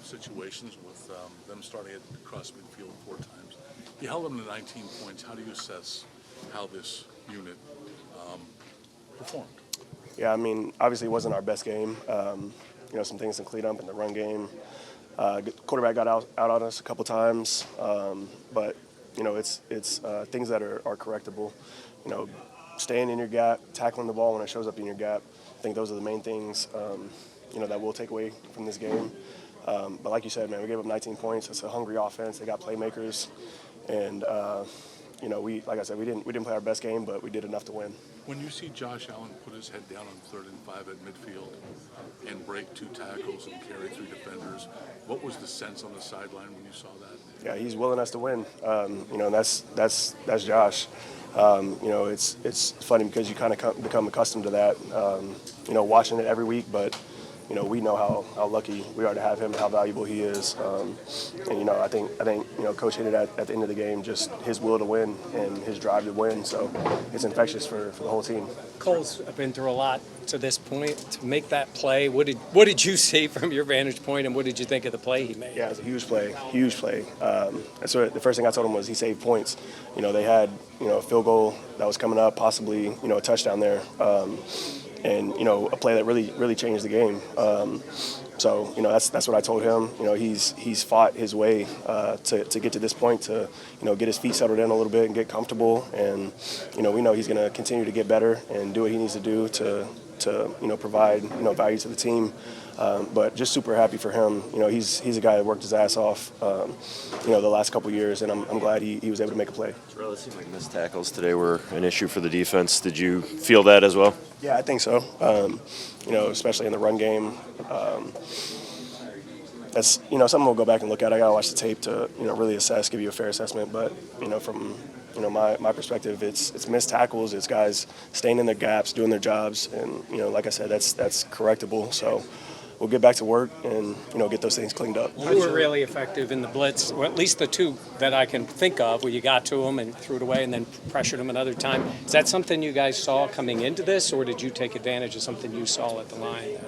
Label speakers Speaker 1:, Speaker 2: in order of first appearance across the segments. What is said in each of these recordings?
Speaker 1: situations with them starting at across midfield 4 times. You held them to 19 points. How do you assess how this unit performed?
Speaker 2: Yeah, I mean, obviously it wasn't our best game. Some things to clean up in the run game. Quarterback got out on us a couple times, but it's things that are correctable. Staying in your gap, tackling the ball when it shows up in your gap. I think those are the main things that we'll take away from this game. But like you said, man, we gave up 19 points. It's a hungry offense. They got playmakers, and like I said, we didn't play our best game, but we did enough to win.
Speaker 1: When you see Josh Allen put his head down on 3rd and 5 at midfield and break 2 tackles and carry 3 defenders, what was the sense on the sideline when you saw that?
Speaker 2: Yeah, he's willing us to win. That's Josh. It's funny because you kind of become accustomed to that. Watching it every week, but we know how lucky we are to have him and how valuable he is. I think Coach hit it at the end of the game, just his will to win and his drive to win. So it's infectious for the whole team.
Speaker 3: Cole's been through a lot to this point. To make that play, what did you see from your vantage point, and what did you think of the play he made?
Speaker 2: Yeah, it was a huge play. That's what the first thing I told him was he saved points. They had a field goal that was coming up, possibly a touchdown there. And a play that really changed the game. So that's what I told him. He's fought his way to get to this point, to get his feet settled in a little bit and get comfortable. And we know he's going to continue to get better and do what he needs to do to provide value to the team. But just super happy for him. He's a guy that worked his ass off the last couple years, and I'm glad he was able to make a play.
Speaker 4: Terrell, it seemed like missed tackles today were an issue for the defense. Did you feel that as well?
Speaker 2: Yeah, I think so. Especially in the run game. That's something we'll go back and look at. I gotta watch the tape to really assess, give you a fair assessment. But from my perspective, it's missed tackles. It's guys staying in their gaps, doing their jobs, and like I said, that's correctable. So we'll get back to work and get those things cleaned up.
Speaker 3: You were really effective in the blitz, or at least the 2 that I can think of, where you got to them and threw it away and then pressured them another time. Is that something you guys saw coming into this, or did you take advantage of something you saw at the line?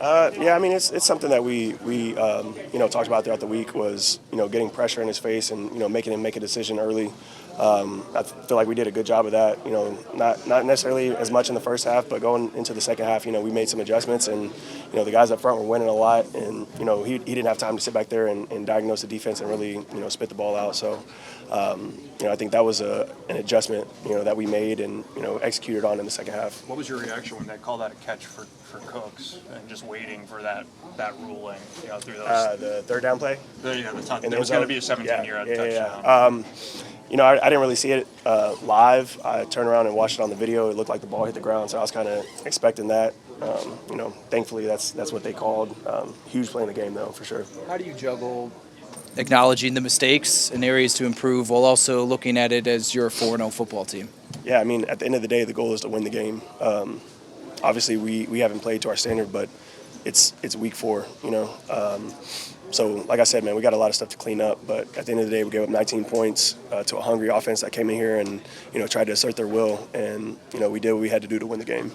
Speaker 2: Yeah, I mean it's something that we talked about throughout the week was getting pressure in his face and making him make a decision early. I feel like we did a good job of that. Not necessarily as much in the first half, but going into the second half, we made some adjustments, and the guys up front were winning a lot, and he didn't have time to sit back there and diagnose the defense and really spit the ball out. So I think that was an adjustment that we made and executed on in the second half.
Speaker 5: What was your reaction when they called that a catch for Cooks and just waiting for that ruling through those?
Speaker 2: The third down play.
Speaker 5: There was going to be a 17-yard touchdown.
Speaker 2: I didn't really see it live. I turned around and watched it on the video. It looked like the ball hit the ground, so I was kind of expecting that. Thankfully that's what they called. Huge play in the game, though, for sure.
Speaker 6: How do you juggle acknowledging the mistakes and areas to improve while also looking at it as your 4-0 football team?
Speaker 2: Yeah, I mean, at the end of the day, the goal is to win the game. Obviously, we haven't played to our standard, but it's week 4, So, like I said, man, we got a lot of stuff to clean up. But at the end of the day, we gave up 19 points to a hungry offense that came in here and, tried to assert their will. And, we did what we had to do to win the game.